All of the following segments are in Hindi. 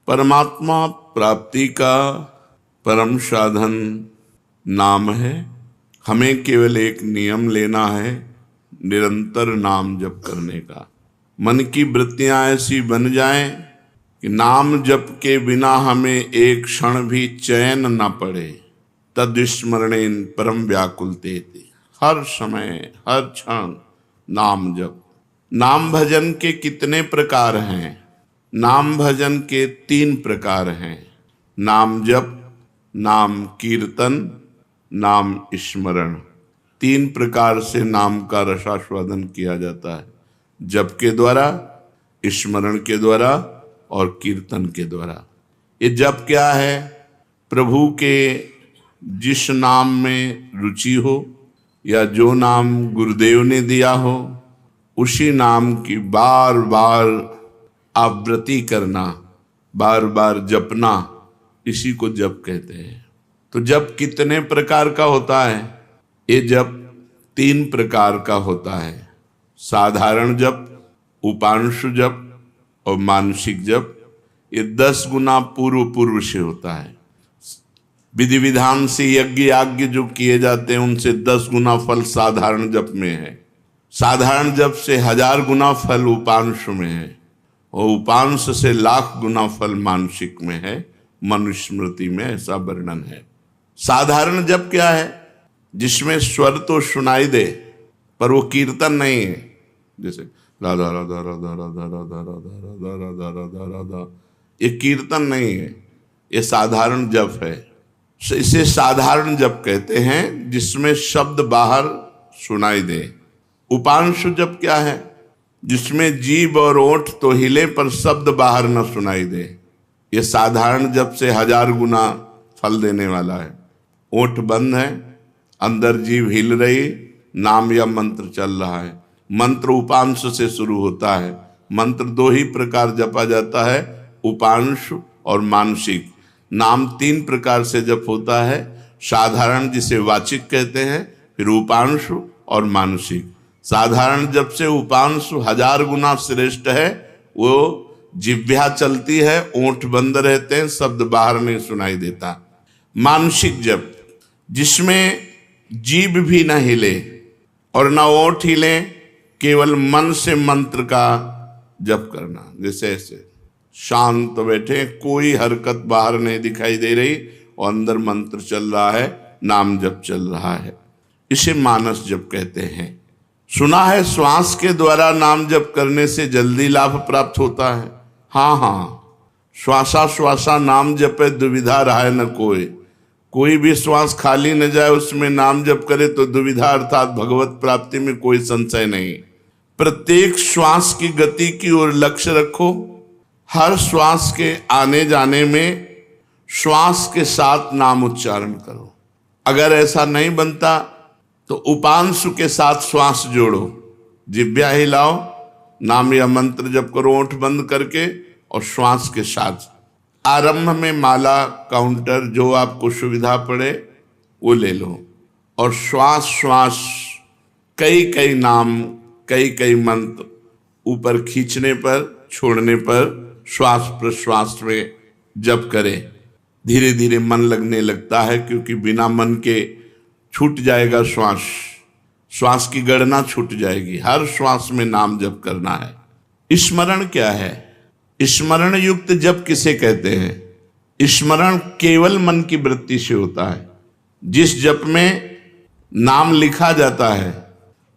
परमात्मा प्राप्ति का परम साधन नाम है। हमें केवल एक नियम लेना है, निरंतर नाम जप करने का। मन की वृत्तियां ऐसी बन जाएं कि नाम जप के बिना हमें एक क्षण भी चैन न पड़े। तद्विस्मरणेन परम व्याकुलते, हर समय हर क्षण नाम जप। नाम भजन के कितने प्रकार हैं? नाम भजन के 3 प्रकार हैं, नाम जप, नाम कीर्तन, नाम स्मरण। 3 प्रकार से नाम का रसास्वादन किया जाता है, जप के द्वारा, स्मरण के द्वारा और कीर्तन के द्वारा। ये जप क्या है? प्रभु के जिस नाम में रुचि हो या जो नाम गुरुदेव ने दिया हो, उसी नाम की बार बार आवृत्ति करना, बार बार जपना, इसी को जप कहते हैं। तो जप कितने प्रकार का होता है? ये जप 3 प्रकार का होता है, साधारण जप, उपांशु जप और मानसिक जप। ये 10 गुना पूर्व से होता है। विधि विधान से यज्ञ याज्ञ जो किए जाते हैं, उनसे 10 गुना फल साधारण जप में है। साधारण जप से 1000 गुना फल उपांश में है और उपांश से लाख गुना फल मानसिक में है। मनुस्मृति में ऐसा वर्णन है। साधारण जप क्या है? जिसमें स्वर तो सुनाई दे पर वो कीर्तन नहीं है। जैसे राधा राधा राधा राधा राधा राधा राधा राधा राधा, ये कीर्तन नहीं है, ये साधारण जप है। इसे साधारण जप कहते हैं, जिसमें शब्द बाहर सुनाई दे। उपांशु जप क्या है? जिसमें जीभ और ओठ तो हिले पर शब्द बाहर न सुनाई दे। ये साधारण जप से 1000 गुना फल देने वाला है। ओठ बंद है, अंदर जीभ हिल रही, नाम या मंत्र चल रहा है। मंत्र उपांश से शुरू होता है। मंत्र 2 ही प्रकार जपा जाता है, उपांश और मानसिक। नाम 3 प्रकार से जप होता है, साधारण जिसे वाचिक कहते हैं, फिर उपांश और मानसिक। साधारण जप से उपांश 1000 गुना श्रेष्ठ है। वो जिह्वा चलती है, ओंठ बंद रहते हैं, शब्द बाहर नहीं सुनाई देता। मानसिक जप, जिसमें जीभ भी न हिले और न ओंठ हिले, केवल मन से मंत्र का जप करना। जैसे ऐसे शांत बैठे, कोई हरकत बाहर नहीं दिखाई दे रही और अंदर मंत्र चल रहा है, नाम जप चल रहा है। इसे मानस जप कहते हैं। सुना है श्वास के द्वारा नाम जप करने से जल्दी लाभ प्राप्त होता है। हाँ, श्वासा श्वासा नाम जपे दुविधा रहा न कोई। कोई भी श्वास खाली न जाए, उसमें नाम जप करे तो दुविधा अर्थात भगवत प्राप्ति में कोई संशय नहीं। प्रत्येक श्वास की गति की ओर लक्ष्य रखो। हर श्वास के आने जाने में श्वास के साथ नाम उच्चारण करो। अगर ऐसा नहीं बनता तो उपांशु के साथ श्वास जोड़ो, जिह्वा हिलाओ, नाम या मंत्र जप करो ओंठ बंद करके और श्वास के साथ। आरंभ में माला काउंटर जो आपको सुविधा पड़े वो ले लो और श्वास श्वास कई नाम कई मंत्र ऊपर खींचने पर छोड़ने पर श्वास प्रश्वास में जप करें। धीरे धीरे मन लगने लगता है, क्योंकि बिना मन के छूट जाएगा श्वास, श्वास की गणना छूट जाएगी। हर श्वास में नाम जप करना है। स्मरण क्या है? स्मरण युक्त जप किसे कहते हैं? स्मरण केवल मन की वृत्ति से होता है। जिस जप में नाम लिखा जाता है,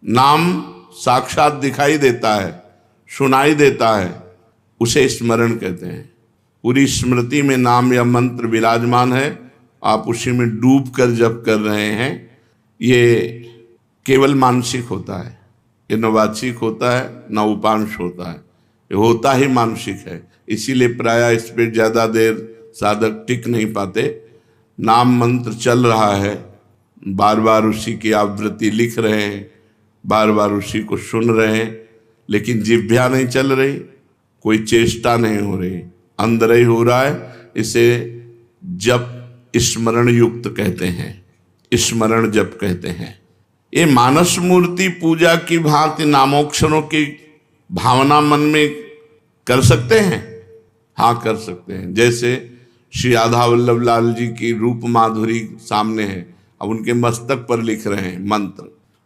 नाम साक्षात दिखाई देता है, सुनाई देता है, उसे स्मरण कहते हैं। पूरी स्मृति में नाम या मंत्र विराजमान है, आप उसी में डूब कर जप कर रहे हैं। ये केवल मानसिक होता है, ये न वाचिक होता है न उपांश होता है, ये होता ही मानसिक है। इसीलिए प्रायः इस पर ज़्यादा देर साधक टिक नहीं पाते। नाम मंत्र चल रहा है, बार बार उसी की आवृत्ति लिख रहे हैं, बार बार उसी को सुन रहे हैं, लेकिन जिह्वा नहीं चल रही, कोई चेष्टा नहीं हो रही, अंदर ही हो रहा है। इसे जप स्मरण युक्त कहते हैं, स्मरण जप कहते हैं। ये मानस मूर्ति पूजा की भांति नामोक्षरों की भावना मन में कर सकते हैं। हाँ कर सकते हैं। जैसे श्री राधा वल्लभ लाल जी की रूप माधुरी सामने है, अब उनके मस्तक पर लिख रहे हैं मंत्र,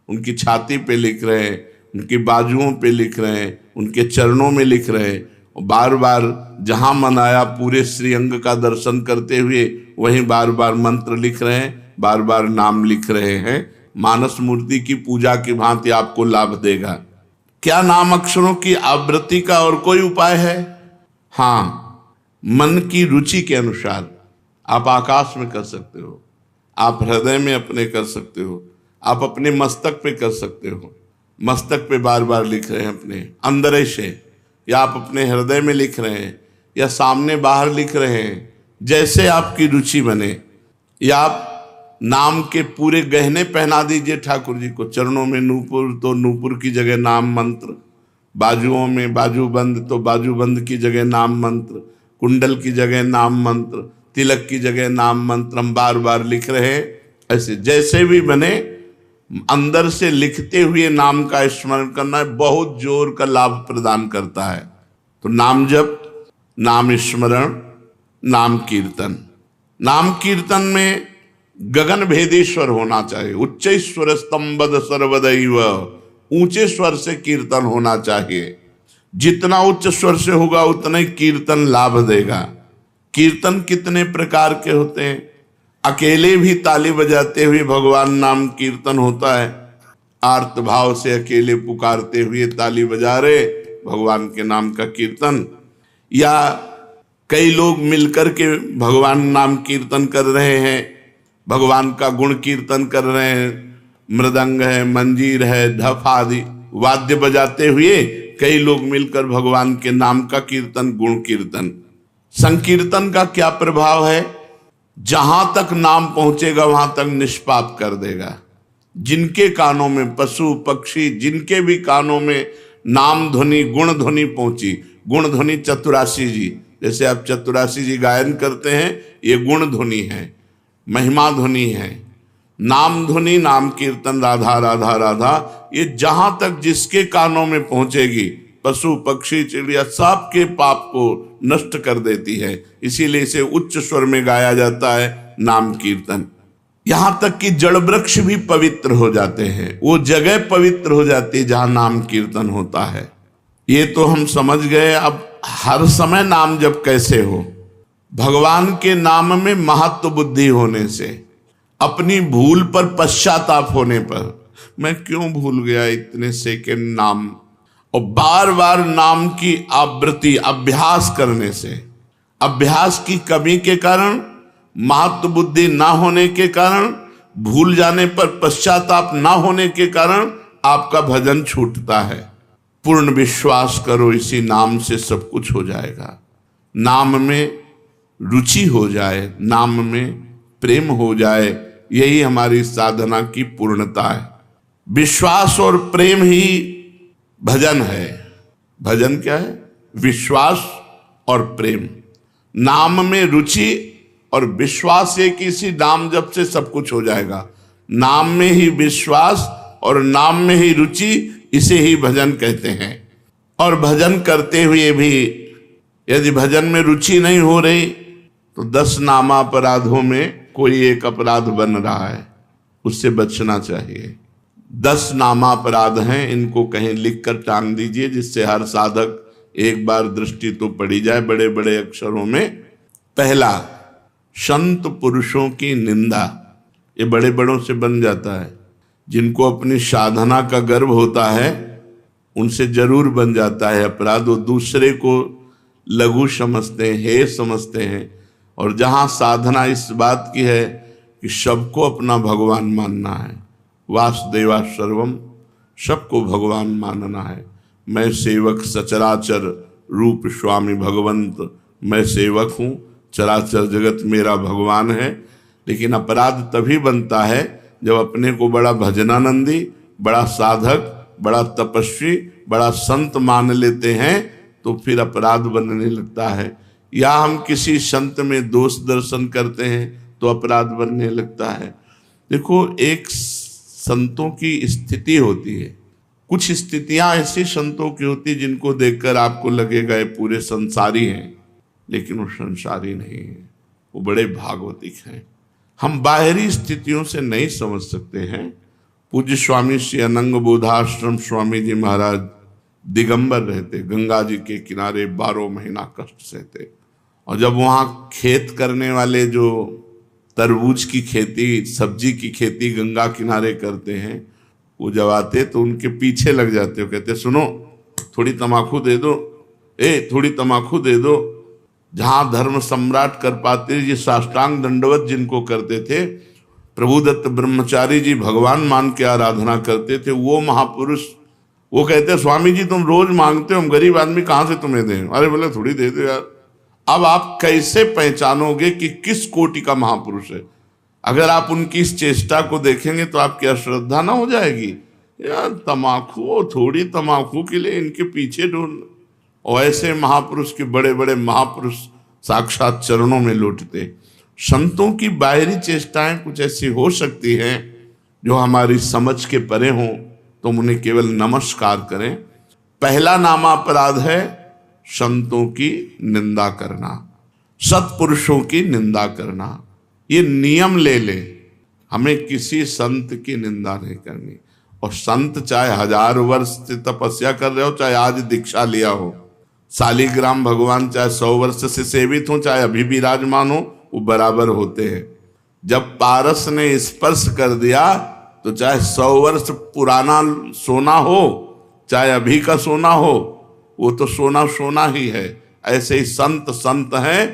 उनकी छाती पे लिख रहे हैं, उनकी बाजुओं पे लिख रहे हैं, उनके चरणों में लिख रहे हैं, और बार बार जहाँ मन आया पूरे श्रीअंग का दर्शन करते हुए वहीं बार बार मंत्र लिख रहे हैं, बार बार नाम लिख रहे हैं। मानस मूर्ति की पूजा की भांति आपको लाभ देगा। क्या नाम अक्षरों की आवृत्ति का और कोई उपाय है? हाँ, मन की रुचि के अनुसार आप आकाश में कर सकते हो, आप हृदय में अपने कर सकते हो, आप अपने मस्तक पे कर सकते हो। मस्तक पे बार बार लिख रहे हैं अपने अंदर से, या आप अपने हृदय में लिख रहे हैं, या सामने बाहर लिख रहे हैं, जैसे आपकी रुचि बने। या आप नाम के पूरे गहने पहना दीजिए ठाकुर जी को। चरणों में नूपुर तो नूपुर की जगह नाम मंत्र, बाजुओं में बाजूबंद तो बाजूबंद की जगह नाम मंत्र, कुंडल की जगह नाम मंत्र, तिलक की जगह नाम मंत्र हम बार बार लिख रहे हैं। ऐसे जैसे भी बने अंदर से लिखते हुए नाम का स्मरण करना बहुत जोर का लाभ प्रदान करता है। तो नाम जप, नाम स्मरण, नाम कीर्तन। नाम कीर्तन में गगन भेदेश्वर होना चाहिए। उच्च स्वर स्तंभद सर्वदैव, ऊंचे स्वर से कीर्तन होना चाहिए। जितना उच्च स्वर से होगा उतना ही कीर्तन लाभ देगा। कीर्तन कितने प्रकार के होते हैं? अकेले भी ताली बजाते हुए भगवान नाम कीर्तन होता है। आर्त भाव से अकेले पुकारते हुए ताली बजा रहे भगवान के नाम का कीर्तन, या कई लोग मिलकर के भगवान नाम कीर्तन कर रहे हैं, भगवान का गुण कीर्तन कर रहे हैं। मृदंग है, मंजीर है, ढफ आदि वाद्य बजाते हुए कई लोग मिलकर भगवान के नाम का कीर्तन, गुण कीर्तन। संकीर्तन का क्या प्रभाव है? जहां तक नाम पहुंचेगा वहां तक निष्पाप कर देगा। जिनके कानों में, पशु पक्षी जिनके भी कानों में नाम ध्वनि, गुण ध्वनि पहुंची, गुण ध्वनि चतुरासी जी, जैसे आप चतुरासी जी गायन करते हैं, ये गुण ध्वनि है, महिमा ध्वनि है। नाम ध्वनि, नाम कीर्तन, राधा राधा राधा, ये जहां तक जिसके कानों में पहुंचेगी, पशु पक्षी चिड़िया सबके पाप को नष्ट कर देती है। इसीलिए इसे उच्च स्वर में गाया जाता है नाम कीर्तन। यहां तक कि जड़ वृक्ष भी पवित्र हो जाते हैं, वो जगह पवित्र हो जाती है जहां नाम कीर्तन होता है। ये तो हम समझ गए। अब हर समय नाम जप कैसे हो? भगवान के नाम में महत्व बुद्धि होने से, अपनी भूल पर पश्चाताप होने पर, मैं क्यों भूल गया इतने सेकंड नाम, और बार बार नाम की आवृत्ति अभ्यास करने से, अभ्यास की कमी के कारण, महत्व बुद्धि ना होने के कारण, भूल जाने पर पश्चाताप ना होने के कारण आपका भजन छूटता है। पूर्ण विश्वास करो इसी नाम से सब कुछ हो जाएगा। नाम में रुचि हो जाए, नाम में प्रेम हो जाए, यही हमारी साधना की पूर्णता है। विश्वास और प्रेम ही भजन है। भजन क्या है? विश्वास और प्रेम। नाम में रुचि और विश्वास है कि इसी नाम जप से सब कुछ हो जाएगा। नाम में ही विश्वास और नाम में ही रुचि, इसे ही भजन कहते हैं। और भजन करते हुए भी यदि भजन में रुचि नहीं हो रही तो 10 नामापराधों में कोई एक अपराध बन रहा है, उससे बचना चाहिए। 10 नामापराध हैं, इनको कहीं लिख कर टांग दीजिए जिससे हर साधक एक बार दृष्टि तो पड़ी जाए बड़े बड़े अक्षरों में। पहला, संत पुरुषों की निंदा। ये बड़े बड़ों से बन जाता है। जिनको अपनी साधना का गर्व होता है उनसे जरूर बन जाता है अपराध। वो दूसरे को लघु समझते हैं, हे समझते हैं। और जहाँ साधना इस बात की है कि सबको अपना भगवान मानना है, वासुदेवा सर्वम, सबको भगवान मानना है। मैं सेवक सचराचर रूप स्वामी भगवंत, मैं सेवक हूँ, चराचर जगत मेरा भगवान है। लेकिन अपराध तभी बनता है जब अपने को बड़ा भजनानंदी, बड़ा साधक, बड़ा तपस्वी, बड़ा संत मान लेते हैं तो फिर अपराध बनने लगता है। या हम किसी संत में दोष दर्शन करते हैं तो अपराध बनने लगता है। देखो, एक संतों की स्थिति होती है, कुछ स्थितियां ऐसी संतों की होती जिनको देखकर आपको लगेगा ये पूरे संसारी हैं। लेकिन वो संसारी नहीं है, वो बड़े भागवतिक हैं। हम बाहरी स्थितियों से नहीं समझ सकते हैं। पूज्य स्वामी श्री अनंग बोधाश्रम स्वामी जी महाराज दिगंबर रहते, गंगा जी के किनारे 12 महीना कष्ट सहते, और जब वहाँ खेत करने वाले जो तरबूज की खेती, सब्जी की खेती गंगा किनारे करते हैं, वो जब आते तो उनके पीछे लग जाते हो, कहते सुनो थोड़ी तमाकू दे दो, थोड़ी तमाकू दे दो। जहाँ धर्म सम्राट कर पाते जी साष्टांग दंडवत जिनको करते थे, प्रभुदत्त ब्रह्मचारी जी भगवान मान के आराधना करते थे, वो महापुरुष वो कहते स्वामी जी तुम रोज मांगते हो, हम गरीब आदमी कहाँ से तुम्हें दें? अरे बोले थोड़ी दे दो यार। अब आप कैसे पहचानोगे कि किस कोटि का महापुरुष है? अगर आप उनकी इस चेष्टा को देखेंगे तो आपकी अश्रद्धा ना हो जाएगी, यार तमाकू, थोड़ी तमाकू के लिए इनके पीछे ढूंढ। और ऐसे महापुरुष के बड़े बड़े महापुरुष साक्षात चरणों में लौटते। संतों की बाहरी चेष्टाएं कुछ ऐसी हो सकती हैं जो हमारी समझ के परे हों, तो उन्हें केवल नमस्कार करें। पहला नामापराध है संतों की निंदा करना, सत्पुरुषों की निंदा करना। ये नियम ले ले, हमें किसी संत की निंदा नहीं करनी। और संत चाहे 1000 वर्ष से तपस्या कर रहे हो, चाहे आज दीक्षा लिया हो, शालिग्राम भगवान चाहे 100 वर्ष से सेवित हो, चाहे अभी विराजमान हो, वो बराबर होते हैं। जब पारस ने स्पर्श कर दिया तो चाहे 100 वर्ष पुराना सोना हो, चाहे अभी का सोना हो, वो तो सोना सोना ही है। ऐसे ही संत संत हैं,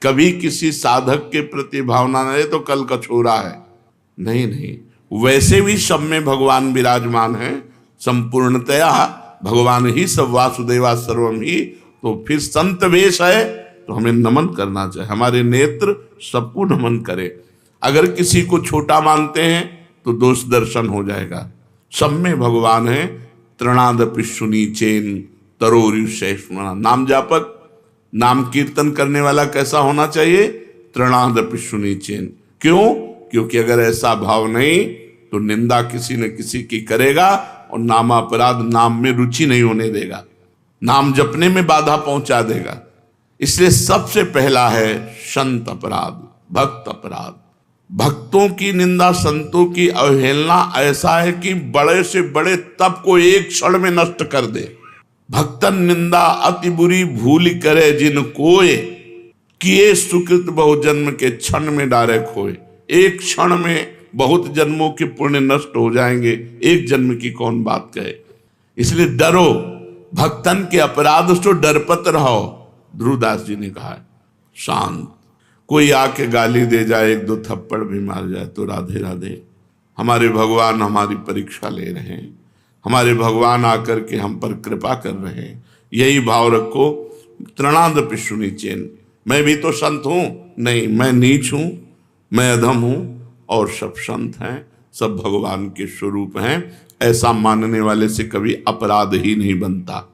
कभी किसी साधक के प्रति भावना नहीं तो कल का छोरा है, नहीं। वैसे भी सब में भगवान विराजमान है, संपूर्णतया भगवान ही सब, वासुदेवा सर्वम ही। तो फिर संत वेश है तो हमें नमन करना चाहिए, हमारे नेत्र सबको नमन करे। अगर किसी को छोटा मानते हैं तो दोष दर्शन हो जाएगा। सब में भगवान है। तृणादपि सुनीचेन तरोरुषैष्मणा। नाम जापक, नाम कीर्तन करने वाला कैसा होना चाहिए? तृणादपि सुनीचेन। क्यों? क्योंकि अगर ऐसा भाव नहीं तो निंदा किसी न किसी की करेगा, और नामापराध नाम में रुचि नहीं होने देगा, नाम जपने में बाधा पहुंचा देगा। इसलिए सबसे पहला है संत अपराध, भक्त अपराध। भक्तों की निंदा, संतों की अवहेलना ऐसा है कि बड़े से बड़े तप को एक क्षण में नष्ट कर दे। भक्तन निंदा अति बुरी भूल करे जिन कोय, किए सुकृत बहु जन्म के क्षण में डारे खोए। एक क्षण में बहुत जन्मों के पुण्य नष्ट हो जाएंगे, एक जन्म की कौन बात कहे। इसलिए डरो, भक्तन के अपराध से डरपत रहो। ध्रुवदास जी ने कहा है शांत। कोई आके गाली दे जाए, 1-2 थप्पड़ भी मार जाए तो राधे राधे। हमारे भगवान हमारी परीक्षा ले रहे हैं, हमारे भगवान आकर के हम पर कृपा कर रहे हैं, यही भाव रखो। तृणादपि सुनीचेन। मैं भी तो संत हूं? नहीं, मैं नीच हूं, मैं अधम हूं, और सब संत हैं, सब भगवान के स्वरूप हैं। ऐसा मानने वाले से कभी अपराध ही नहीं बनता।